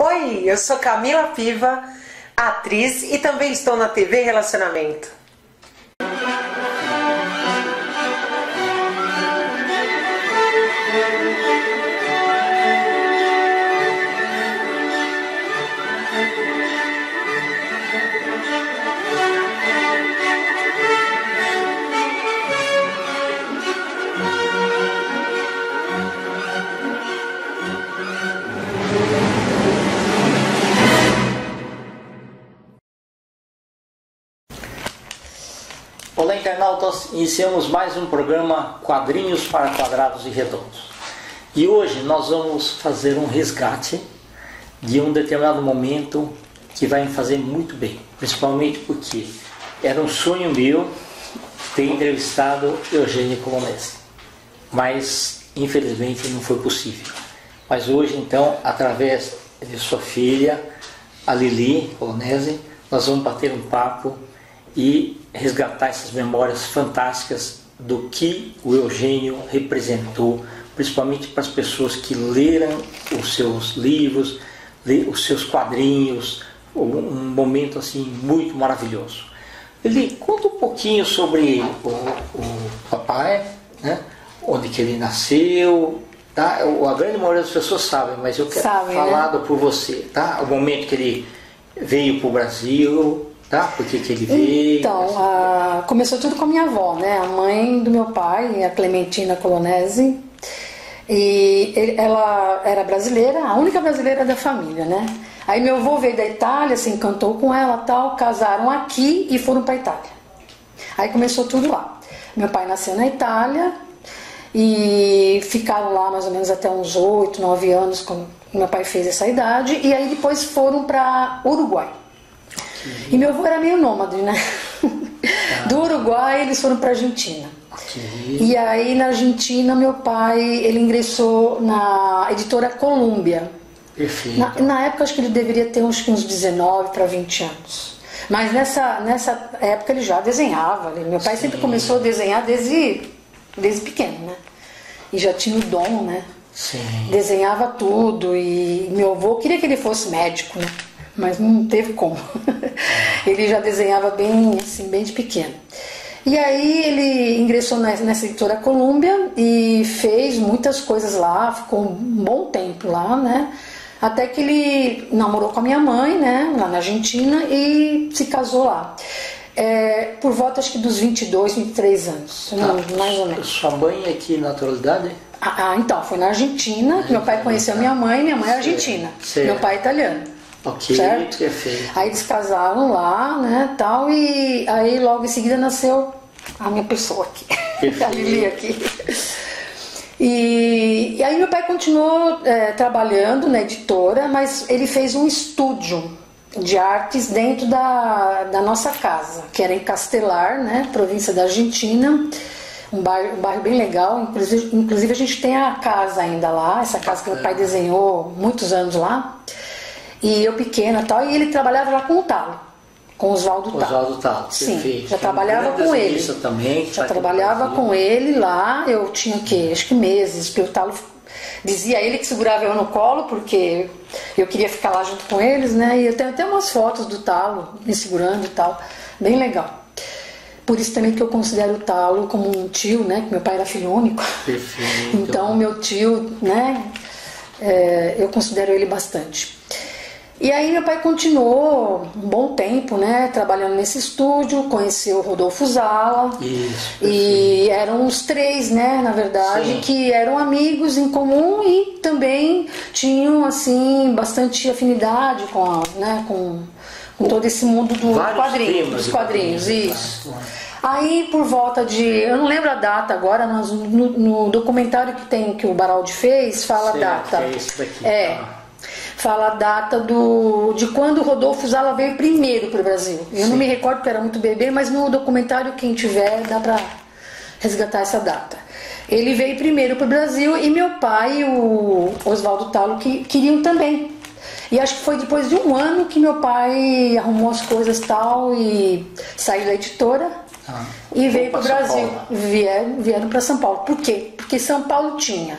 Oi, eu sou Camila Piva, atriz e também estou na TV Relacionamento. Olá, internautas! Iniciamos mais um programa Quadrinhos para Quadrados e Redondos. E hoje nós vamos fazer um resgate de um determinado momento que vai me fazer muito bem, principalmente porque era um sonho meu ter entrevistado Eugênio Colonese, mas infelizmente não foi possível. Mas hoje, então, através de sua filha, a Lili Colonese, nós vamos bater um papo e resgatar essas memórias fantásticas do que o Eugênio representou, principalmente para as pessoas que leram os seus livros, os seus quadrinhos, um momento assim muito maravilhoso. Ele conta um pouquinho sobre o papai, né? Onde que ele nasceu, tá? A grande maioria das pessoas sabem, mas eu quero falar, né, por você, tá? O momento que ele veio para o Brasil, tá? Por que ele veio? Então, começou tudo com a minha avó, né? A mãe do meu pai, a Clementina Colonese. E ela era brasileira, a única brasileira da família, né? Aí meu avô veio da Itália, se encantou com ela, tal, casaram aqui e foram para a Itália. Aí começou tudo lá. Meu pai nasceu na Itália e ficaram lá mais ou menos até uns 8, 9 anos, quando meu pai fez essa idade, e aí depois foram para Uruguai. E meu avô era meio nômade, né? Do Uruguai eles foram para a Argentina. E aí na Argentina meu pai, ele ingressou na editora Colômbia. Perfeito. Na época acho que ele deveria ter uns 19 para 20 anos. Mas nessa época ele já desenhava. Meu pai sempre começou a desenhar desde pequeno, né? E já tinha o dom, né? Sim. Desenhava tudo. E meu avô queria que ele fosse médico, né? Mas não teve como. Ele já desenhava bem, assim, bem de pequeno. E aí ele ingressou nessa editora Colômbia e fez muitas coisas lá, ficou um bom tempo lá, né? Até que ele namorou com a minha mãe, né? Lá na Argentina, e se casou lá. Por volta, acho que dos 22, 23 anos, mais ou menos. Sua mãe é que naturalidade? Então, foi na Argentina que meu pai conheceu minha mãe é argentina. Certo. Meu pai é italiano. Ok, certo? Perfeito. Aí eles casaram lá, né, tal, e aí logo em seguida nasceu a minha pessoa aqui, a Lili aqui. E aí meu pai continuou trabalhando na editora, mas ele fez um estúdio de artes dentro da nossa casa, que era em Castelar, né, província da Argentina, um bairro bem legal, inclusive a gente tem a casa ainda lá, essa casa que meu pai desenhou muitos anos lá. E eu pequena e tal, e ele trabalhava lá com o Talo, com o Oswaldo Talo. Oswaldo Talo, sim, perfeito. Já trabalhava com ele. Também, já trabalhava com ele lá, eu tinha o quê? Acho que meses, porque o Talo dizia ele que segurava eu no colo, porque eu queria ficar lá junto com eles, né? E eu tenho até umas fotos do Talo me segurando e tal, bem legal. Por isso também que eu considero o Talo como um tio, né? Que meu pai era filho único. Perfeito. Então meu tio, né? Eu considero ele bastante. E aí meu pai continuou um bom tempo, né, trabalhando nesse estúdio, conheceu o Rodolfo Zala. Isso, e eram os três, né, na verdade, sim, que eram amigos em comum e também tinham, assim, bastante afinidade com todo esse mundo dos quadrinhos, isso. Aí por volta de, eu não lembro a data agora, mas no documentário que o Baraldi fez, fala a data. É esse daqui. Fala a data de quando o Rodolfo Zala veio primeiro para o Brasil. Eu não me recordo porque era muito bebê, mas no documentário, quem tiver, dá para resgatar essa data. Ele veio primeiro para o Brasil e meu pai e o Oswaldo Talo queriam também. E acho que foi depois de um ano que meu pai arrumou as coisas tal e saiu da editora e veio para o Brasil. Vieram para São Paulo. Por quê? Porque São Paulo tinha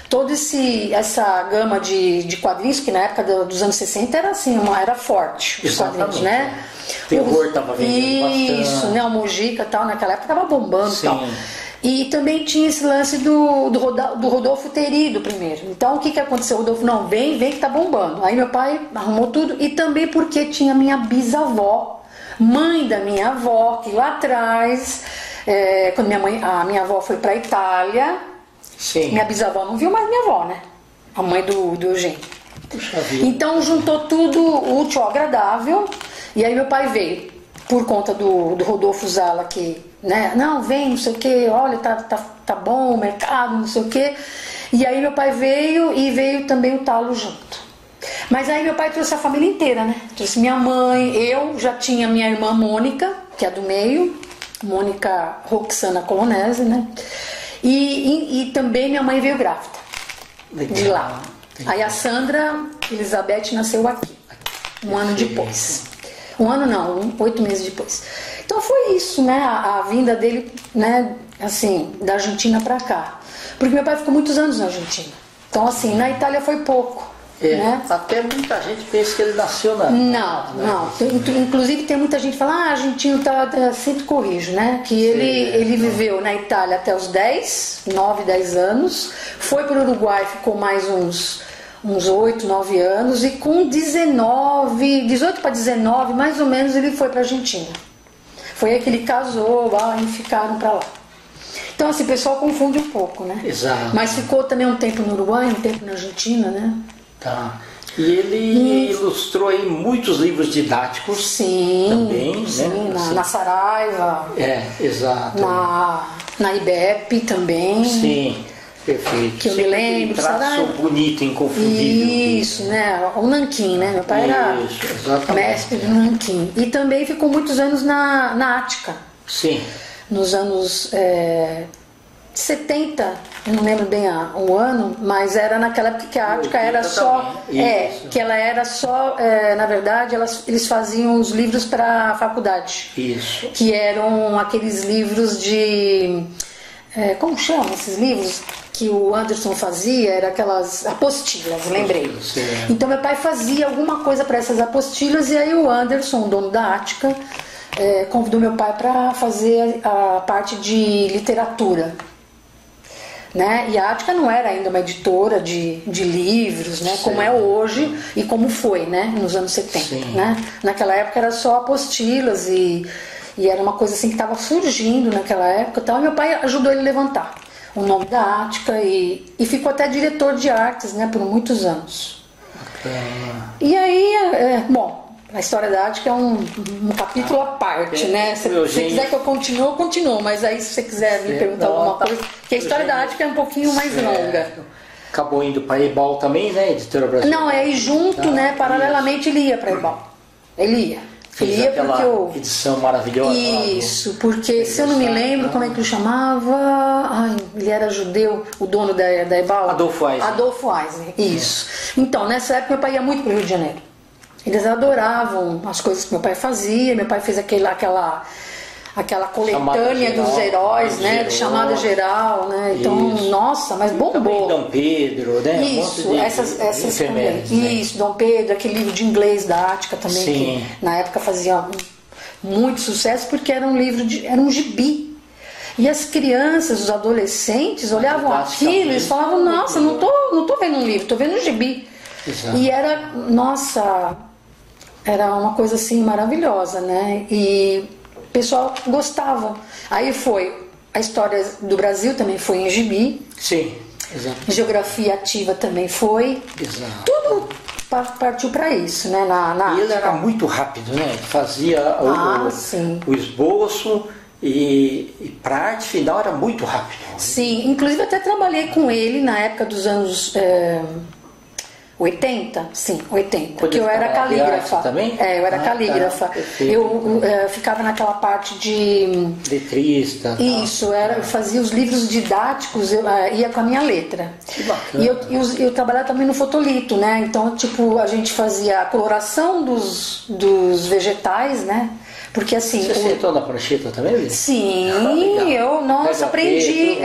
toda essa gama de quadrinhos, que na época dos anos 60 era assim, era forte, os quadrinhos, né? Terror estava vendendo isso, bastante. né? O Mojica e tal, naquela época estava bombando e tal. Sim. E também tinha esse lance do Rodolfo ter ido primeiro. Então o que aconteceu? O Rodolfo, não, vem que tá bombando. Aí meu pai arrumou tudo, e também porque tinha minha bisavó, mãe da minha avó, que lá atrás, quando a minha avó foi pra Itália, Sim. minha bisavó não viu mais minha avó, né? A mãe do Eugênio. Puxa vida. Então juntou tudo útil ao agradável, e aí meu pai veio, por conta do Rodolfo Zala, que, né, não, vem, não sei o que, olha, tá bom o mercado, não sei o que. E aí meu pai veio, e veio também o Talo junto. Mas aí meu pai trouxe a família inteira, né? Trouxe minha mãe, eu já tinha minha irmã Mônica, que é do meio, Mônica Roxana Colonese, né? E também minha mãe veio grávida. Legal. De lá. Aí a Sandra Elizabeth nasceu aqui, um ano depois. Um ano não, 8 meses depois. Então foi isso, né? A vinda dele, né? Assim, da Argentina pra cá. Porque meu pai ficou muitos anos na Argentina. Então assim, na Itália foi pouco. Né? Até muita gente pensa que ele nasceu na... Não. Inclusive tem muita gente que fala, argentino sempre corrijo, né? Que ele viveu na Itália até os 9, 10 anos, foi para o Uruguai, ficou mais uns 8, 9 anos, e com 18 para 19, mais ou menos, ele foi para a Argentina. Foi aí que ele casou lá e ficaram para lá. Então assim, o pessoal confunde um pouco, né? Exato. Mas ficou também um tempo no Uruguai, um tempo na Argentina, né? Tá. E ele ilustrou aí muitos livros didáticos. Sim, também, sim, né? Na Saraiva. Exato. Na IBEP também. Sim, perfeito. Que eu me lembro. Traço Saraiva. bonito, inconfundível. Isso, né? O nanquim, né? Meu pai era mestre do nanquim. E também ficou muitos anos na Ática. Sim. Nos anos 70, eu não lembro bem o ano, mas era naquela época que a Ática era só... que ela era só... na verdade, eles faziam os livros para a faculdade. Isso. Que eram aqueles livros de... como chama esses livros? Que o Anderson fazia, era aquelas apostilas, lembrei. Sim. Então meu pai fazia alguma coisa para essas apostilas, e aí o Anderson, o dono da Ática, convidou meu pai para fazer a parte de literatura. Né? E a Ática não era ainda uma editora de livros, né? Como é hoje e como foi, né? Nos anos 70. Né? Naquela época era só apostilas, e era uma coisa assim que estava surgindo naquela época. Então meu pai ajudou ele a levantar o nome da Ática, e ficou até diretor de artes, né? Por muitos anos. E aí, bom, a história da Ática é um capítulo à parte, né? Se você quiser que eu continue, eu continuo. Mas aí, se você quiser me perguntar alguma coisa... Porque a história da Ática é um pouquinho mais longa. Acabou indo para a Ebal também, né? Editora brasileira. Não, e junto, né? Paralelamente, ele ia para a Ebal. Ele ia. Fez ele ia aquela porque edição maravilhosa. Isso, porque se eu não me lembro como é que ele chamava... ele era judeu, o dono da Ebal. Adolfo Eisner. Adolfo Eisner, isso. Então, nessa época, meu pai ia muito para o Rio de Janeiro. Eles adoravam as coisas que meu pai fazia. Meu pai fez aquela coletânea dos heróis, né? De chamada geral, né? Então, isso. Nossa, mas bombou. Também Dom Pedro, né? Isso, essas também. Né? Isso, Dom Pedro, aquele livro de inglês da Ática também, Sim. que na época fazia muito sucesso, porque era era um gibi. E as crianças, os adolescentes olhavam aquilo e eles falavam, nossa, não tô vendo um livro, tô vendo um gibi. Exato. E era, nossa, era uma coisa assim maravilhosa, né? E o pessoal gostava. Aí a história do Brasil também foi em gibi. Sim, exato. Geografia ativa também foi. Exato. Tudo partiu para isso, né? E ele era muito rápido, né? Fazia o esboço e para a arte final era muito rápido. Sim, inclusive até trabalhei com ele na época dos anos 80? Sim, 80. Porque eu era calígrafa. Também? Eu era calígrafa. Tá, eu ficava naquela parte de... letrista. Isso, eu fazia os livros didáticos, eu ia com a minha letra. Que bacana. E eu trabalhava também no fotolito, né? Então, tipo, a gente fazia a coloração dos vegetais, né? Porque assim... Você sentou na prancheta também? Sim, eu aprendi.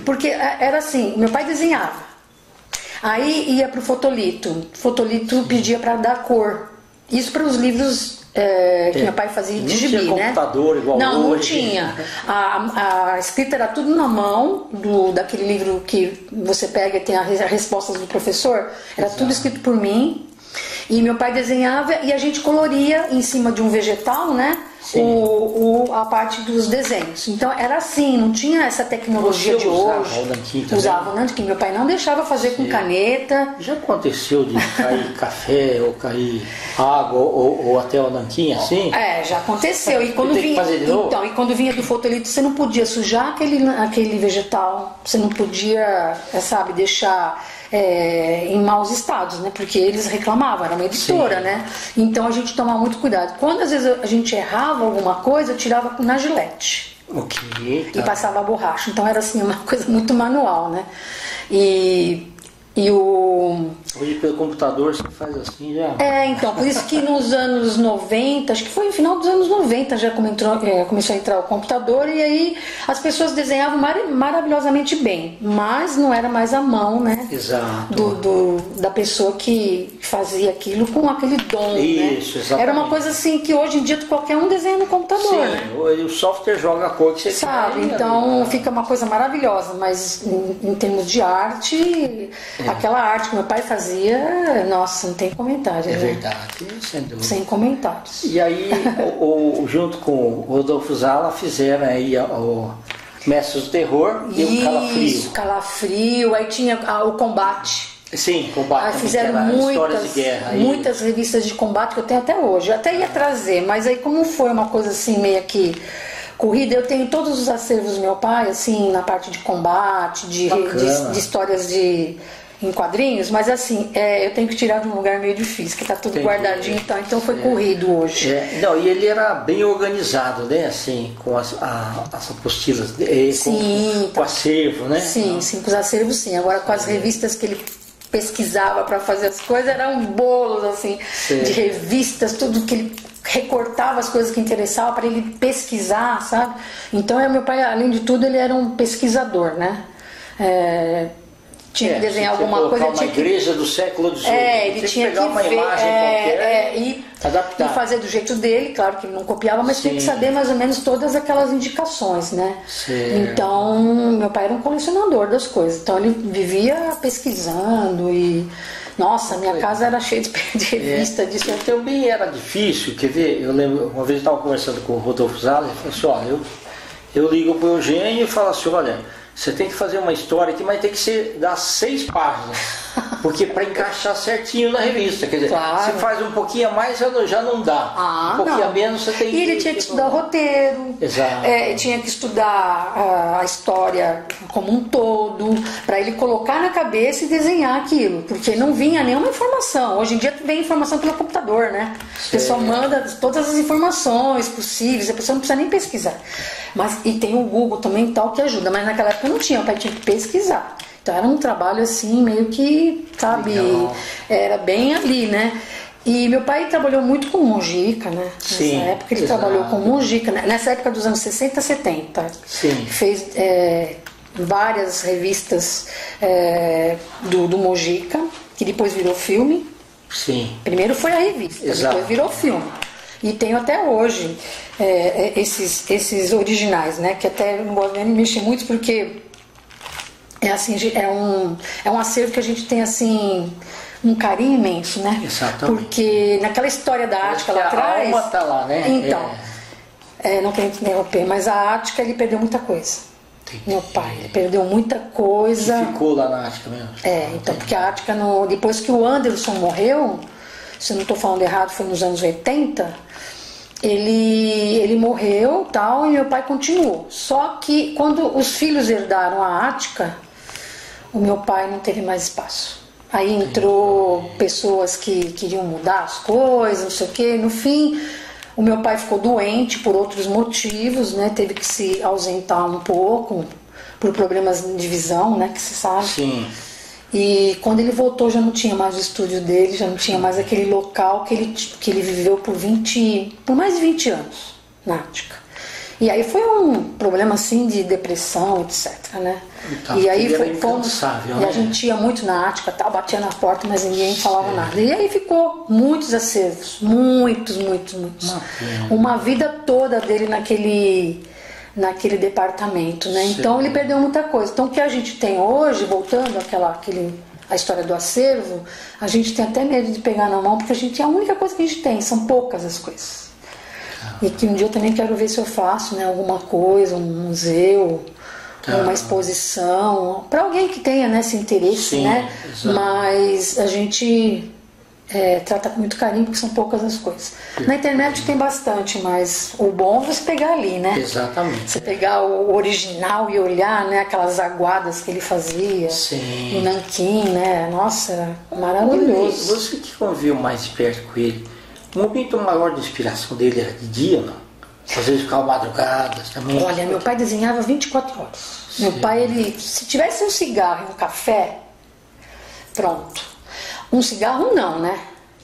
Porque era assim, meu pai desenhava. Aí ia pro fotolito. O fotolito pedia para dar cor. Isso para os livros que meu pai fazia de gibi, né? Não tinha computador igual hoje. Não tinha. A escrita era tudo na mão, daquele livro que você pega e tem as respostas do professor. Era tudo escrito por mim. E meu pai desenhava e a gente coloria em cima de um vegetal, né? A parte dos desenhos. Então era assim, não tinha essa tecnologia de hoje. Usava o nanquim. Meu pai não deixava fazer com caneta. Já aconteceu de cair café ou cair água ou até o nanquim assim? Já aconteceu. E quando vinha, então, e quando vinha do fotolito, você não podia sujar aquele vegetal. Você não podia, sabe, deixar em maus estados, né? Porque eles reclamavam, era uma editora, né? Então a gente tomava muito cuidado. Quando às vezes a gente errava alguma coisa, eu tirava na Gillette. Ok. Tá. E passava a borracha. Então era assim, uma coisa muito manual, né? Hoje pelo computador você faz assim já. Então, por isso que nos anos 90, acho que foi no final dos anos 90 já começou a entrar o computador e aí as pessoas desenhavam maravilhosamente bem, mas não era mais a mão, né? Exato. Da pessoa que fazia aquilo com aquele dom, isso, né? Exatamente. Era uma coisa assim que hoje em dia qualquer um desenha no computador, né? O software joga a cor que você sabe, então fica uma coisa maravilhosa, mas em termos de arte, aquela arte que meu pai fazia, nossa, não tem comentário. É verdade, sem dúvida. Sem comentários. E aí, junto com o Rodolfo Zala, fizeram aí o Mestres do Terror e o Calafrio. Isso, Calafrio, aí tinha o Combate. Sim, Combate. Aí fizeram histórias de guerra. Muitas revistas de combate que eu tenho até hoje. Eu até ia trazer, mas aí como foi uma coisa assim meio que corrida, eu tenho todos os acervos do meu pai, assim, na parte de combate, de histórias em quadrinhos, mas assim, eu tenho que tirar de um lugar meio difícil, que tá tudo guardadinho, então foi corrido hoje. Não, e ele era bem organizado, né, assim, com as apostilas, com o acervo, né? Sim, com os acervos sim, agora com as revistas que ele pesquisava para fazer as coisas, eram bolos, assim, de revistas, tudo que ele recortava as coisas que interessavam para ele pesquisar, sabe? Então, meu pai, além de tudo, ele era um pesquisador, né? Tinha que desenhar alguma coisa. Uma igreja do século XVIII. Ele tinha que pegar uma imagem qualquer e adaptar. E fazer do jeito dele, claro que ele não copiava, mas tinha que saber mais ou menos todas aquelas indicações, né? Então, meu pai era um colecionador das coisas. Então, ele vivia pesquisando e... Nossa, minha casa era cheia de revista disso. Também era difícil, quer ver? Eu lembro, uma vez eu estava conversando com o Rodolfo Zala, ele falou assim, olha, eu ligo para o Eugênio e falo assim, olha, você tem que fazer uma história aqui, mas tem que ser das 6 páginas, porque para encaixar certinho na revista, quer dizer, você faz um pouquinho a mais, já não dá, um pouquinho a menos você tem que... E ele tinha que estudar o roteiro, tinha que estudar a história como um todo, para ele colocar na cabeça e desenhar aquilo, porque não vinha nenhuma informação. Hoje em dia vem informação pelo computador, né? A pessoa manda todas as informações possíveis, a pessoa não precisa nem pesquisar. E tem o Google também tal que ajuda, mas naquela época não tinha, o pai tinha que pesquisar. Então era um trabalho assim, meio que, sabe, era bem ali, né? E meu pai trabalhou muito com Mojica, né? Nessa época ele trabalhou com Mojica, né? Nessa época dos anos 60, 70. Fez várias revistas do Mojica, que depois virou filme. Primeiro foi a revista, depois virou filme. E tenho até hoje esses originais, né? Que até não gosto de mexer muito porque é um acervo que a gente tem assim um carinho imenso, né? Exatamente. Porque naquela história da Ática lá atrás. A alma tá lá, né? Então, não quero interromper, mas a Ática ele perdeu muita coisa. Meu pai, ele perdeu muita coisa. E ficou lá na Ática mesmo. Então, porque a Ática, depois que o Anderson morreu, se eu não estou falando errado, foi nos anos 80. Ele morreu tal, e meu pai continuou. Só que quando os filhos herdaram a Ática, o meu pai não teve mais espaço. Aí entrou pessoas que queriam mudar as coisas, não sei o quê. No fim, o meu pai ficou doente por outros motivos, né? Teve que se ausentar um pouco por problemas de visão, né? Que você sabe. E quando ele voltou já não tinha mais o estúdio dele, já não tinha mais aquele local que ele viveu por mais de 20 anos na Ática. E aí foi um problema assim de depressão, etc, né? Então, e aí fomos, e a gente ia muito na Ática, tal, batia na porta, mas ninguém falava nada. E aí ficou muitos acervos, muitos. Uma vida toda dele naquele departamento, né? Então ele perdeu muita coisa. Então o que a gente tem hoje, voltando a história do acervo, a gente tem até medo de pegar na mão, porque a única coisa que a gente tem, são poucas as coisas. E que um dia eu também quero ver se eu faço, né, alguma coisa, um museu, uma exposição, para alguém que tenha, né, esse interesse, sim, né? Exato. Mas a gente trata com muito carinho, porque são poucas as coisas. Na internet tem bastante, mas o bom é você pegar ali, né? Exatamente. Você pegar o original e olhar, né, aquelas aguadas que ele fazia, sim, em nanquim, né? Nossa, era maravilhoso. Você que conviveu mais de perto com ele, o momento maior de inspiração dele era de dia, não? Às vezes ficava madrugadas também. Olha, meu pai desenhava 24 horas. Sim. Meu pai, se tivesse um cigarro e um café, pronto. Um cigarro não, né?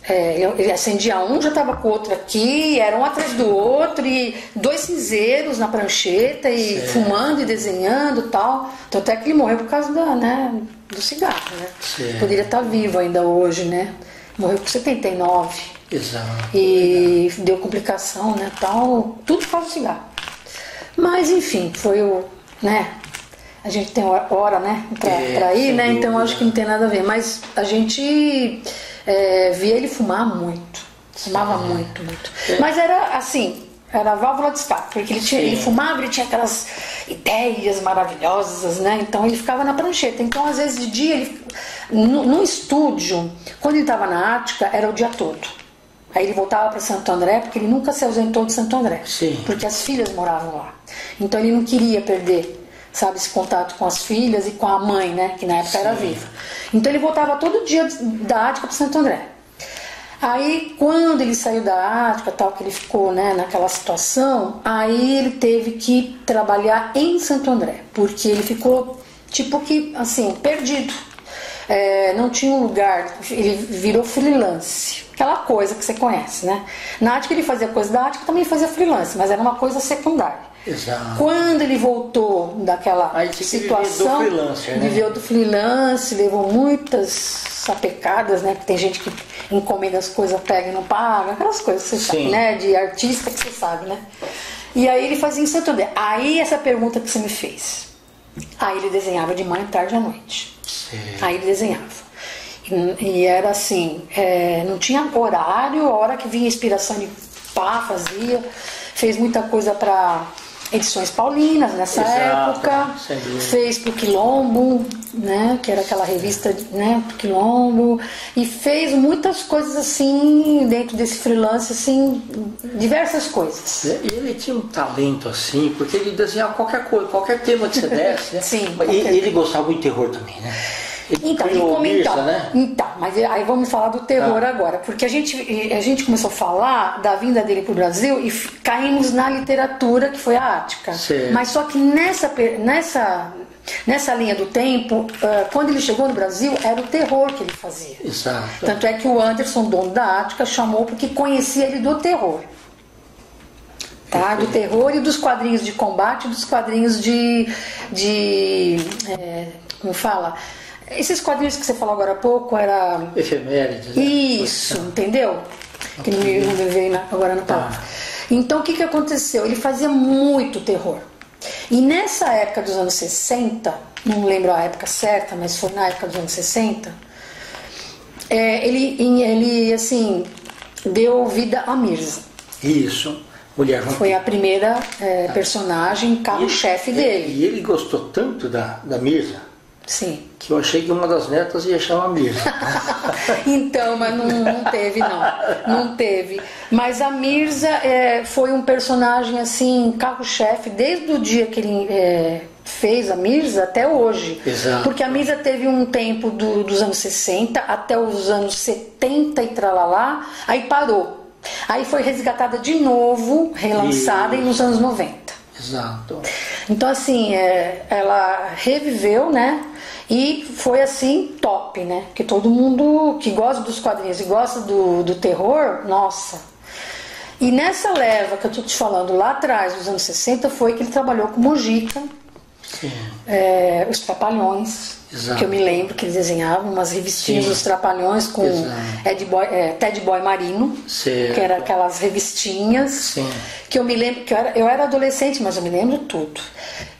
Ele acendia um, já estava com o outro aqui, era um atrás do outro, e 2 cinzeiros na prancheta, e fumando e desenhando e tal. Tanto é que ele morreu por causa do cigarro, né? Sim. Poderia estar vivo ainda hoje, né? Morreu com 79. Exato. E deu complicação, né, tal, tudo por causa do cigarro. Mas enfim, foi né, a gente tem hora, né, pra ir, né, então acho que não tem nada a ver. Mas a gente via ele fumar muito, fumava muito. Mas era assim, era a válvula de escape, porque ele fumava, ele tinha aquelas ideias maravilhosas, né, então ele ficava na prancheta. Então às vezes de dia, no estúdio, quando ele estava na Ática, era o dia todo. Aí ele voltava para Santo André, porque ele nunca se ausentou de Santo André. Sim. Porque as filhas moravam lá. Então ele não queria perder, sabe, esse contato com as filhas e com a mãe, né, que na época era viva. Então ele voltava todo dia da Ática para Santo André. Aí quando ele saiu da Ática, tal, que ele ficou, né, naquela situação, aí ele teve que trabalhar em Santo André, porque ele ficou tipo que, assim, perdido. Não tinha um lugar, ele virou freelance, aquela coisa que você conhece, né? Na Ática ele fazia coisa da Ática, também fazia freelance, mas era uma coisa secundária. Exato. Quando ele voltou daquela situação, viveu do freelance, levou muitas sapecadas, né? Porque tem gente que encomenda as coisas, pega e não paga, aquelas coisas que você sabe, né? De artista que você sabe, né? E aí ele fazia em Santo André. Aí essa pergunta que você me fez. Aí ele desenhava de manhã, tarde e à noite. Sim. Aí ele desenhava. E era assim, não tinha horário, a hora que vinha a inspiração ele fazia. Fez muita coisa para Edições Paulinas nessa época. Fez pro Quilombo, né, que era aquela revista, né, pro Quilombo. E fez muitas coisas assim, dentro desse freelance, assim, diversas coisas. E ele tinha um talento assim, porque ele desenhava qualquer coisa, qualquer tema que você desse, né? Sim. E ele gostava muito de terror também, né? Então, mas aí vamos falar do terror agora, porque a gente começou a falar da vinda dele para o Brasil e caímos na literatura, que foi a Ática. Sim. Mas só que nessa linha do tempo, quando ele chegou no Brasil, era o terror que ele fazia. Exato. Tanto é que o Anderson, dono da Ática, chamou porque conhecia ele do terror. Tá? Do terror e dos quadrinhos de combate, dos quadrinhos como fala? Esses quadrinhos que você falou agora há pouco era... Efemérides, né? Isso, entendeu? Que não me veio agora na palavra. Então o que aconteceu? Ele fazia muito terror. E nessa época dos anos 60, não lembro a época certa, mas foi na época dos anos 60, ele assim, deu vida a Mirza. Isso. Mulher vampiro. Foi a primeira personagem, carro-chefe dele. E ele gostou tanto da Mirza. Sim. Que eu achei que uma das netas ia chamar Mirza. Então, mas não teve, não. Não teve. Mas a Mirza foi um personagem, assim, carro-chefe, desde o dia que ele fez a Mirza até hoje. Exato. Porque a Mirza teve um tempo dos anos 60 até os anos 70 e tralalá, aí parou. Aí foi resgatada de novo, relançada nos anos 90. Exato. Então, assim, ela reviveu, né? E foi assim, top, né? Porque todo mundo que gosta dos quadrinhos e gosta do terror, nossa. E nessa leva que eu estou te falando, lá atrás, nos anos 60, foi que ele trabalhou com Mojica, os Trapalhões, Exato. que eu me lembro que ele desenhava umas revistinhas dos Trapalhões com Ted Boy Marino, Certo. que era aquelas revistinhas. Sim. Que eu me lembro, que eu era adolescente, mas eu me lembro tudo.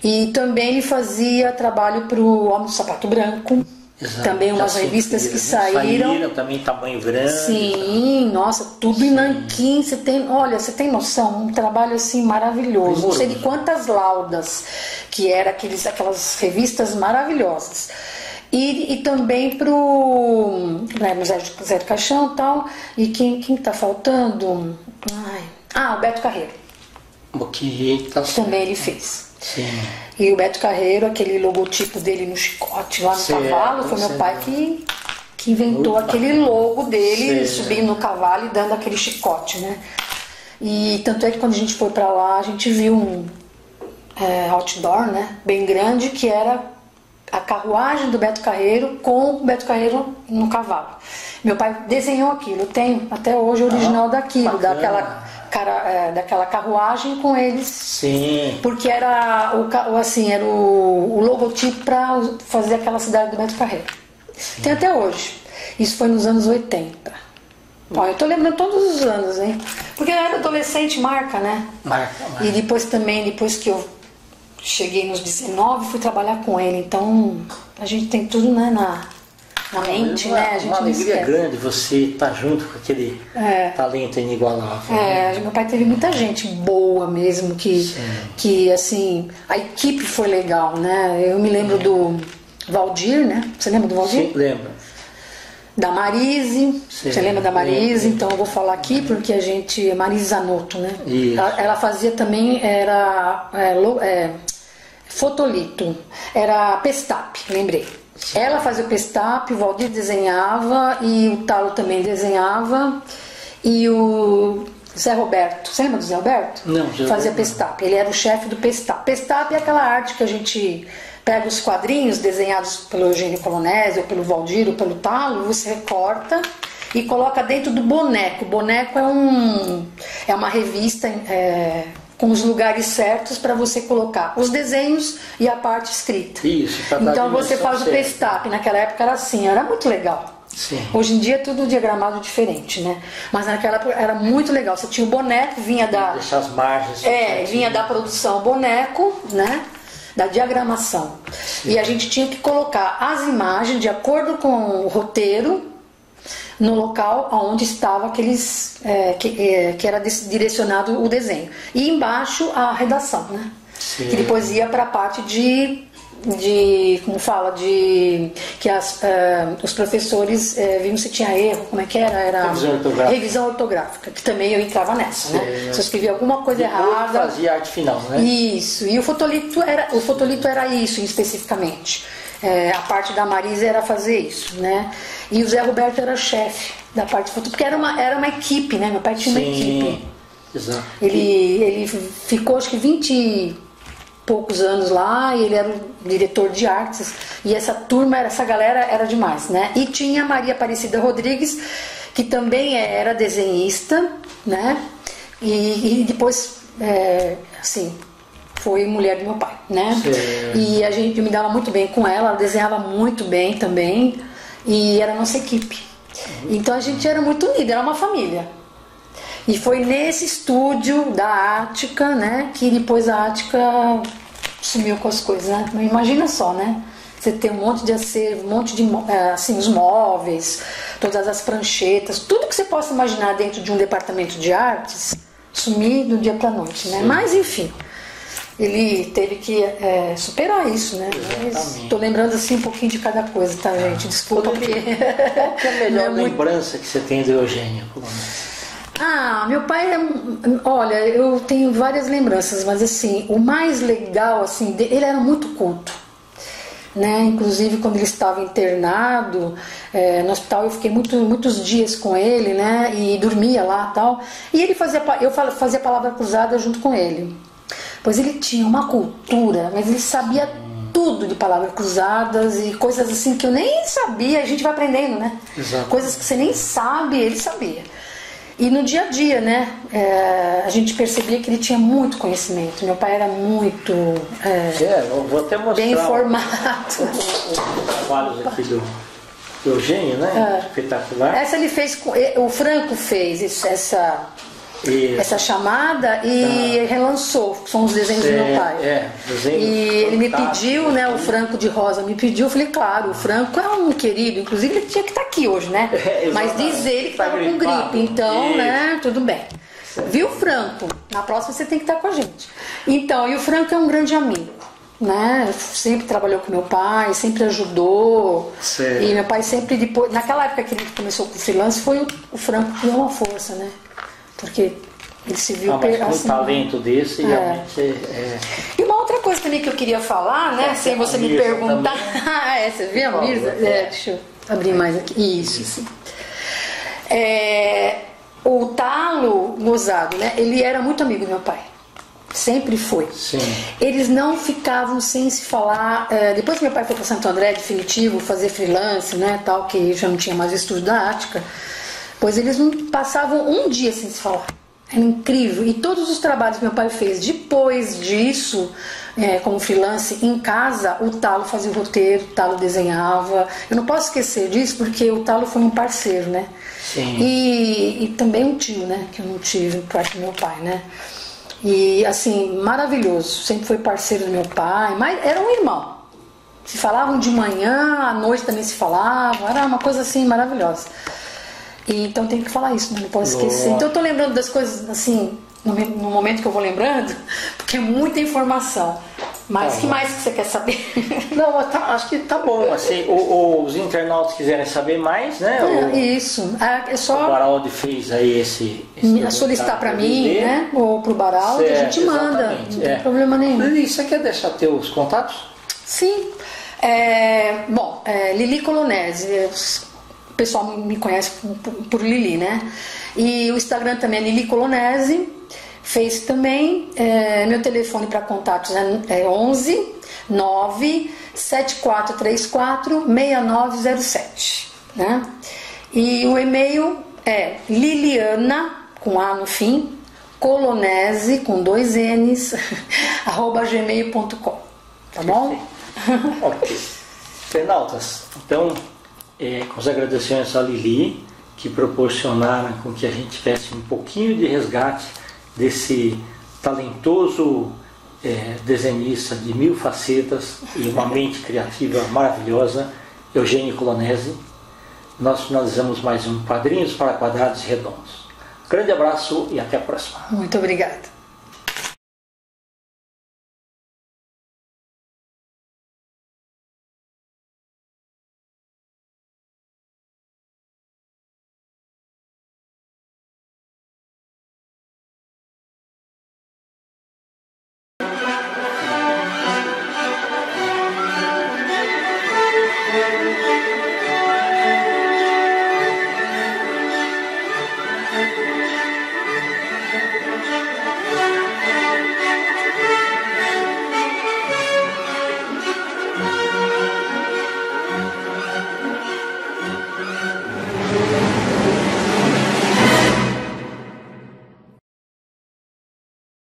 E também ele fazia trabalho para o Homem do Sapato Branco. Exato. Também umas revistas que saíram. Também tamanho grande. Sim, nossa, tudo em nanquim. Você tem noção, um trabalho assim maravilhoso. Não sei de quantas laudas que era aquelas revistas maravilhosas. E também pro Zé do Caixão e tal. E quem tá faltando? O Beto Carreiro. Ok, tá certo. Também ele fez. Sim. E o Beto Carreiro, aquele logotipo dele no chicote lá no cavalo, foi meu pai que inventou aquele logo dele, subindo no cavalo e dando aquele chicote, né? E tanto é que quando a gente foi pra lá, a gente viu um outdoor, né? Bem grande, que era a carruagem do Beto Carreiro com o Beto Carreiro no cavalo. Meu pai desenhou aquilo, tem até hoje o original daquilo, daquela carruagem com eles. Sim. Porque era o logotipo para fazer aquela cidade do Beto Carreiro. Sim. Tem até hoje. Isso foi nos anos 80. Ó, eu tô lembrando todos os anos, hein? Porque eu era adolescente, marca, né? Marca. E depois que eu cheguei nos 19, fui trabalhar com ele. Então, a gente tem tudo, né, na mente, né? A gente uma alegria grande você estar junto com aquele talento inigualável. Meu pai teve muita gente boa mesmo, que assim, a equipe foi legal, né? Eu me lembro do Valdir, né? Você lembra do Valdir? Sim, lembro. Da Marise, você lembra da Marise? Então eu vou falar aqui porque a gente... Marise Zanotto, né? Ela fazia também, fotolito, era Pestap, lembrei. Sim. Ela fazia o Pestap, o Valdir desenhava e o Talo também desenhava e o Zé Roberto, você lembra do Zé Roberto? Não, fazia Pestap, ele era o chefe do Pestap. Pestap é aquela arte que a gente pega os quadrinhos desenhados pelo Eugênio Colonese ou pelo Valdir ou pelo Talo, você recorta e coloca dentro do boneco. O boneco é uma revista com os lugares certos para você colocar os desenhos e a parte escrita. Isso, então você faz o Pestap, naquela época era assim, era muito legal. Sim. Hoje em dia é tudo diagramado diferente, né? Mas naquela época era muito legal. Você tinha o boneco, vinha da... Deixar as margens. vinha da produção boneco, né? Da diagramação. Sim. E a gente tinha que colocar as imagens de acordo com o roteiro no local onde estava aqueles que era direcionado o desenho. E embaixo a redação, né? Sim. Que depois ia para a parte de como fala, de que os professores viam se tinha erro, como é que era revisão ortográfica, que também eu entrava nessa, né? Se eu escrevia alguma coisa errada, fazia arte final, né? Isso. E o fotolito era isso especificamente. A parte da Marisa era fazer isso, né? E o Zé Roberto era chefe da parte de foto, porque era uma equipe, né? Meu pai tinha uma equipe. Exato. Ele ficou acho que 20 e poucos anos lá, e ele era o diretor de artes, e essa galera era demais, né? E tinha a Maria Aparecida Rodrigues, que também era desenhista, né? E depois, foi mulher do meu pai, né? Sim. E eu me dava muito bem com ela desenhava muito bem também, e era a nossa equipe. Então a gente era muito unida, era uma família. E foi nesse estúdio da Ática, né, que depois a Ática sumiu com as coisas, né? Imagina só, né? Você tem um monte de acervo, um monte de, os móveis, todas as pranchetas, tudo que você possa imaginar dentro de um departamento de artes, sumir do dia pra noite, né? Sim. Mas, enfim, ele teve que superar isso, né? Estou lembrando assim um pouquinho de cada coisa, tá, gente? Desculpa. Qual que é a melhor lembrança que você tem do Eugênio? Meu pai olha, eu tenho várias lembranças, mas assim, o mais legal, assim, ele era muito culto, né? Inclusive quando ele estava internado no hospital, eu fiquei muitos dias com ele, né? E dormia lá e tal. E eu fazia palavra cruzada junto com ele. Pois ele tinha uma cultura, mas ele sabia tudo de palavras cruzadas e coisas assim que eu nem sabia, a gente vai aprendendo, né? Exato. Coisas que você nem sabe, ele sabia. E no dia a dia, né, a gente percebia que ele tinha muito conhecimento. Meu pai era muito eu vou até mostrar bem informado. os trabalhos aqui do Eugênio, né? Espetacular. Essa ele fez, o Franco fez essa chamada e relançou, são os desenhos do meu pai. E ele me pediu, né, o Franco de Rosa me pediu, eu falei, claro, o Franco é um querido, inclusive ele tinha que estar aqui hoje, né? Mas diz ele que estava com gripe, então, né, tudo bem. Viu, Franco? Na próxima você tem que estar com a gente. Então, e o Franco é um grande amigo, né? Sempre trabalhou com meu pai, sempre ajudou. E meu pai sempre, depois, naquela época que ele começou com o freelance, foi o Franco que deu uma força, né? Porque ele se viu mas com um talento desse realmente E uma outra coisa também que eu queria falar, né? Sem você me perguntar. Você viu a Mirza? Deixa eu abrir mais aqui. Isso. O Talo Gozado, né? Ele era muito amigo do meu pai. Sempre foi. Sim. Eles não ficavam sem se falar. Depois que meu pai foi para Santo André, definitivo, fazer freelance, né? Tal, que já não tinha mais estudo da Ática. Pois eles não passavam um dia sem se falar. Era incrível. E todos os trabalhos que meu pai fez depois disso, como freelance, em casa, o Talo fazia o roteiro, o Talo desenhava. Eu não posso esquecer disso porque o Talo foi um parceiro, né? Sim. E também um tio, né? Que eu não tive por parte do meu pai, né? E assim, maravilhoso. Sempre foi parceiro do meu pai, mas era um irmão. Se falavam de manhã, à noite também se falavam. Era uma coisa assim maravilhosa. E, então tem que falar isso, né? Não posso esquecer. Então eu tô lembrando das coisas assim, no momento que eu vou lembrando, porque é muita informação. Mas que mais que você quer saber? Não, acho que tá bom. Assim, os internautas quiserem saber mais, né? Isso. É só o Baraldi fez aí esse solicitar para mim, né? Ou pro Baraldi, a gente manda. Não tem problema nenhum. Lili, você quer deixar teus contatos? Sim. Lili Colonese. O pessoal me conhece por Lili, né? E o Instagram também é Lili Colonese. Face também. Meu telefone para contatos é 11 9 7434 6907, né? E o e-mail é Liliana, com A no fim, Colonese, com 2 N's, @gmail.com. Tá bom? Ok. Internautas, então, com os agradecimentos à Lili, que proporcionaram com que a gente tivesse um pouquinho de resgate desse talentoso desenhista de 1000 facetas e uma mente criativa maravilhosa, Eugênio Colonese. Nós finalizamos mais um Quadrinhos para Quadrados Redondos. Grande abraço e até a próxima. Muito obrigada.